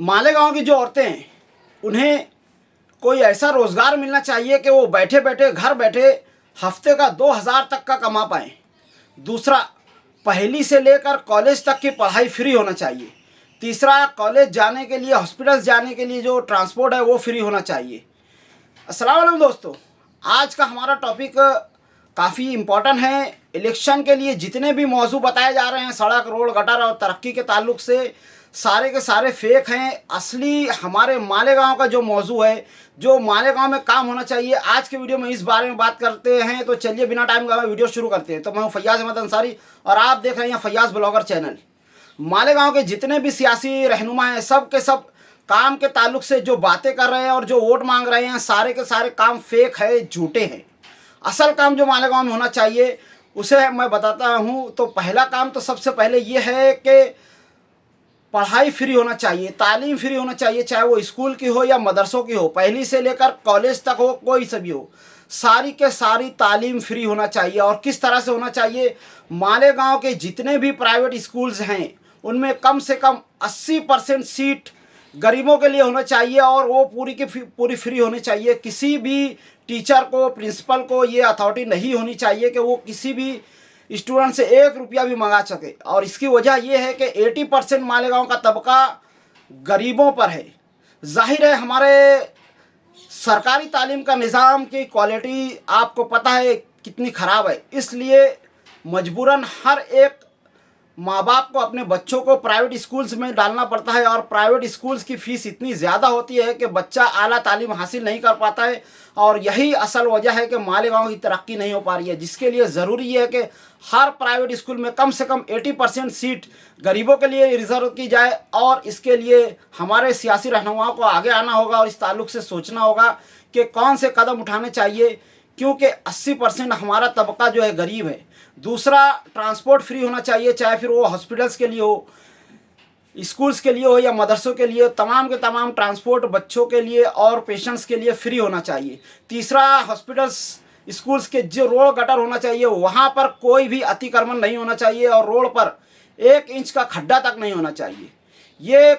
मालेगांव की जो औरतें हैं उन्हें कोई ऐसा रोज़गार मिलना चाहिए कि वो बैठे बैठे घर बैठे हफ्ते का 2,000 तक का कमा पाएँ। दूसरा, पहली से लेकर कॉलेज तक की पढ़ाई फ्री होना चाहिए। तीसरा, कॉलेज जाने के लिए हॉस्पिटल्स जाने के लिए जो ट्रांसपोर्ट है वो फ्री होना चाहिए। अस्सलाम वालेकुम दोस्तों, आज का हमारा टॉपिक काफ़ी इम्पोर्टेंट है। इलेक्शन के लिए जितने भी मौजू बताए जा रहे हैं सड़क, रोड, गटर और तरक्की के ताल्लुक से, सारे के सारे फेक हैं। असली हमारे मालेगांव का जो मौजू है, जो मालेगांव में काम होना चाहिए, आज के वीडियो में इस बारे में बात करते हैं। तो चलिए बिना टाइम गवाए वीडियो शुरू करते हैं। तो मैं हूं फैयाज अहमद अंसारी और आप देख रहे हैं फैयाज ब्लॉगर चैनल। मालेगांव के जितने भी सियासी रहनुमा हैं, सब के सब काम के ताल्लुक से जो बातें कर रहे हैं और जो वोट मांग रहे हैं, सारे के सारे काम फेक है, झूठे हैं। असल काम जो मालेगांव में होना चाहिए उसे मैं बताता हूं। तो पहला काम तो सबसे पहले ये है कि पढ़ाई फ्री होना चाहिए, तालीम फ्री होना चाहिए, चाहे वो स्कूल की हो या मदरसों की हो, पहली से लेकर कॉलेज तक हो, कोई से भी हो, सारी के सारी तालीम फ्री होना चाहिए। और किस तरह से होना चाहिए, मालेगांव के जितने भी प्राइवेट स्कूल्स हैं उनमें कम से कम 80% सीट गरीबों के लिए होना चाहिए और वो पूरी की पूरी फ्री होनी चाहिए। किसी भी टीचर को, प्रिंसिपल को ये अथॉरिटी नहीं होनी चाहिए कि वो किसी भी स्टूडेंट से 1 रुपया भी मंगा सके। और इसकी वजह यह है कि 80% मालेगांव का तबका गरीबों पर है। जाहिर है हमारे सरकारी तालीम का निज़ाम की क्वालिटी आपको पता है कितनी ख़राब है, इसलिए मजबूरन हर एक माँ बाप को अपने बच्चों को प्राइवेट स्कूल्स में डालना पड़ता है। और प्राइवेट स्कूल्स की फ़ीस इतनी ज़्यादा होती है कि बच्चा आला तालीम हासिल नहीं कर पाता है। और यही असल वजह है कि मालेगांव की तरक्की नहीं हो पा रही है, जिसके लिए ज़रूरी है कि हर प्राइवेट स्कूल में कम से कम 80% सीट गरीबों के लिए रिज़र्व की जाए। और इसके लिए हमारे सियासी रहनुमाओं को आगे आना होगा और इस ताल्लुक़ से सोचना होगा कि कौन से कदम उठाने चाहिए, क्योंकि 80% हमारा तबका जो है गरीब है। दूसरा, ट्रांसपोर्ट फ्री होना चाहिए, चाहे फिर वो हॉस्पिटल्स के लिए हो, स्कूल्स के लिए हो या मदरसों के लिए, तमाम के तमाम ट्रांसपोर्ट बच्चों के लिए और पेशेंट्स के लिए फ्री होना चाहिए। तीसरा, हॉस्पिटल्स, स्कूल्स के जो रोड गटर होना चाहिए वहाँ पर कोई भी अतिक्रमण नहीं होना चाहिए और रोड पर 1 इंच का खड्डा तक नहीं होना चाहिए। ये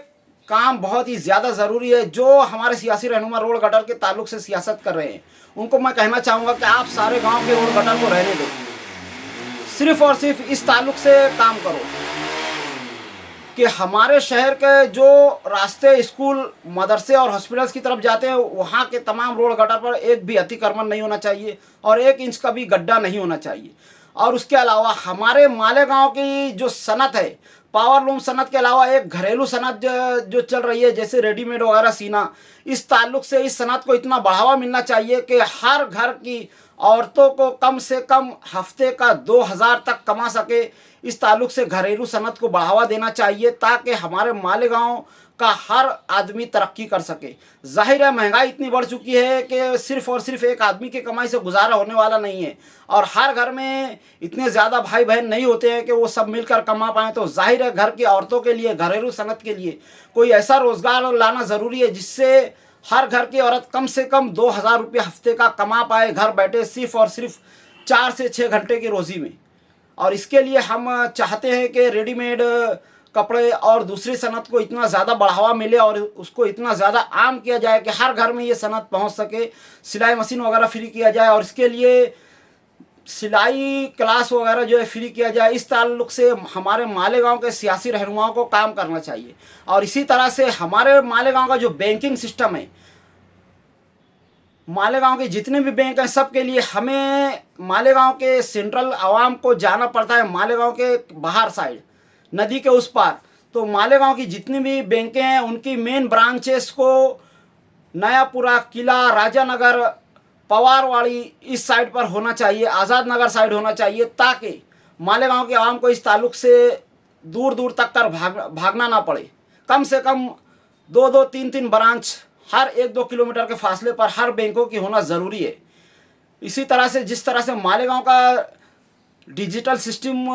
काम बहुत ही ज़्यादा ज़रूरी है। जो हमारे सियासी रहनुमा रोड गटर के ताल्लुक से सियासत कर रहे हैं उनको मैं कहना चाहूँगा कि आप सारे गाँव के रोड गटर को रहने दो, सिर्फ़ और सिर्फ इस ताल्लुक से काम करो कि हमारे शहर के जो रास्ते स्कूल, मदरसे और हॉस्पिटल्स की तरफ जाते हैं वहाँ के तमाम रोड गटर पर एक भी अतिक्रमण नहीं होना चाहिए और 1 इंच का भी गड्ढा नहीं होना चाहिए। और उसके अलावा हमारे मालेगांव की जो सनत है, पावर लूम सनत के अलावा एक घरेलू सनत जो चल रही है, जैसे रेडीमेड वगैरह सीना, इस ताल्लुक से इस सनत को इतना बढ़ावा मिलना चाहिए कि हर घर की औरतों को कम से कम हफ्ते का 2,000 तक कमा सके। इस ताल्लुक से घरेलू सनत को बढ़ावा देना चाहिए ताकि हमारे मालेगांव का हर आदमी तरक्की कर सके। जाहिर है महंगाई इतनी बढ़ चुकी है कि सिर्फ़ और सिर्फ एक आदमी की कमाई से गुजारा होने वाला नहीं है और हर घर में इतने ज़्यादा भाई बहन नहीं होते हैं कि वो सब मिलकर कमा पाएँ। तो जाहिर है घर की औरतों के लिए, घरेलू सनत के लिए कोई ऐसा रोज़गार लाना ज़रूरी है जिससे हर घर की औरत कम से कम 2,000 रुपये हफ्ते का कमा पाए घर बैठे, सिर्फ़ और सिर्फ 4 से 6 घंटे की रोज़ी में। और इसके लिए हम चाहते हैं कि रेडीमेड कपड़े और दूसरी सनत को इतना ज़्यादा बढ़ावा मिले और उसको इतना ज़्यादा आम किया जाए कि हर घर में ये सनत पहुंच सके। सिलाई मशीन वगैरह फ्री किया जाए और इसके लिए सिलाई क्लास वगैरह जो है फ्री किया जाए। इस ताल्लुक़ से हमारे मालेगांव के सियासी रहनुमाओं को काम करना चाहिए। और इसी तरह से हमारे मालेगांव का जो बैंकिंग सिस्टम है, मालेगांव के जितने भी बैंक हैं सब के लिए हमें मालेगांव के सेंट्रल आवाम को जाना पड़ता है, मालेगांव के बाहर साइड नदी के उस पार। तो मालेगांव की जितनी भी बैंकें हैं उनकी मेन ब्रांचेस को नयापुरा, किला, राजानगर, पवारवाड़ी इस साइड पर होना चाहिए, आज़ाद नगर साइड होना चाहिए, ताकि मालेगांव के आवाम को इस ताल्लुक़ से दूर दूर तक कर भागना ना पड़े। कम से कम 2-2, 3-3 ब्रांच हर 1-2 किलोमीटर के फासले पर हर बैंकों की होना ज़रूरी है। इसी तरह से जिस तरह से मालेगांव का डिजिटल सिस्टम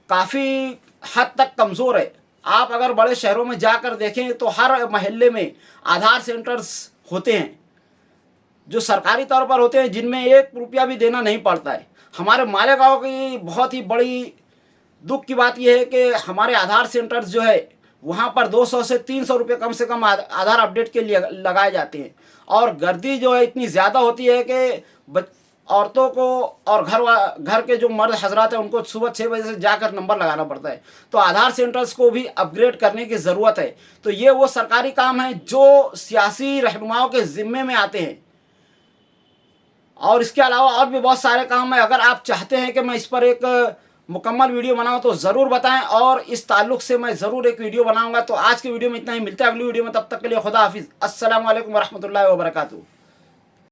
काफ़ी हद तक कमज़ोर है, आप अगर बड़े शहरों में जाकर देखें तो हर महल्ले में आधार सेंटर्स होते हैं जो सरकारी तौर पर होते हैं, जिनमें 1 रुपया भी देना नहीं पड़ता है। हमारे मालेगांव की बहुत ही बड़ी दुख की बात यह है कि हमारे आधार सेंटर्स जो है वहाँ पर 200 से 300 रुपये कम से कम आधार अपडेट के लिए लगाए जाते हैं। और गर्दी जो है इतनी ज़्यादा होती है कि औरतों को और घर के जो मर्द हजरात हैं उनको सुबह 6 बजे से जाकर नंबर लगाना पड़ता है। तो आधार सेंटर्स को भी अपग्रेड करने की ज़रूरत है। तो ये वो सरकारी काम है जो सियासी रहनुमाओं के ज़िम्मे में आते हैं। और इसके अलावा और भी बहुत सारे काम हैं। अगर आप चाहते हैं कि मैं इस पर एक मुकम्मल वीडियो बनाऊं तो ज़रूर बताएं, और इस ताल्लुक़ से मैं ज़रूर एक वीडियो बनाऊंगा। तो आज की वीडियो में इतना ही, मिलता है अगली वीडियो में, तब तक के लिए खुदा हाफिज़। अस्सलामु अलैकुम वरहमतुल्लाहि वबरकातुहू।